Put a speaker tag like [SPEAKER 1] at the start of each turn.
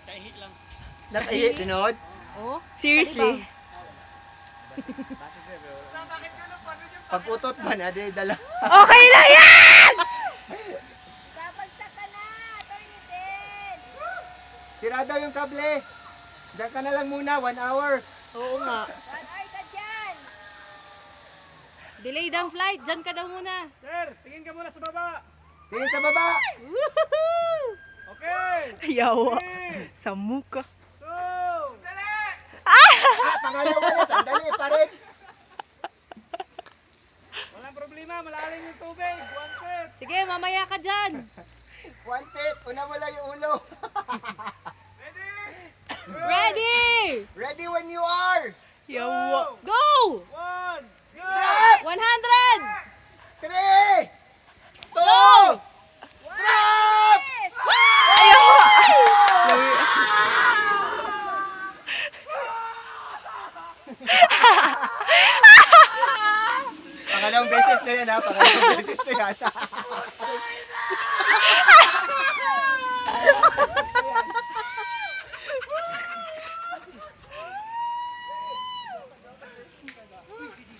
[SPEAKER 1] Kahit lang.
[SPEAKER 2] Nakahit, tinod?
[SPEAKER 3] Oh?
[SPEAKER 4] Seriously?
[SPEAKER 2] Pag utot ba na, di dala.
[SPEAKER 4] Okay lang yan!
[SPEAKER 3] Babagsak ka na! Tornitin!
[SPEAKER 2] Sirado yung kable. Diyan ka na lang muna, 1 hour.
[SPEAKER 4] Oo nga.
[SPEAKER 3] Ay ka dyan!
[SPEAKER 4] Delayed ang flight. Diyan ka daw muna.
[SPEAKER 1] Sir, tingin ka muna sa baba.
[SPEAKER 2] Tingin sa baba.
[SPEAKER 4] Woohoo!
[SPEAKER 1] Okay.
[SPEAKER 4] Yawa. Sa muka.
[SPEAKER 1] 2.
[SPEAKER 2] Ah, pangalawa na, sandali pa rin.
[SPEAKER 1] Walang problema, malalim yung tubig. 1 foot.
[SPEAKER 4] Sige, mamaya ka dyan.
[SPEAKER 2] 1 feet, una mo lang yung ulo.
[SPEAKER 4] Ready!
[SPEAKER 2] Ready when you are.
[SPEAKER 4] Yawa. Go!
[SPEAKER 1] 1. Go.
[SPEAKER 2] Drop!
[SPEAKER 4] 100!
[SPEAKER 2] 3, 2,
[SPEAKER 4] Go!
[SPEAKER 2] drop! Pangalawang beses na yan ha, pangalawang beses na yan.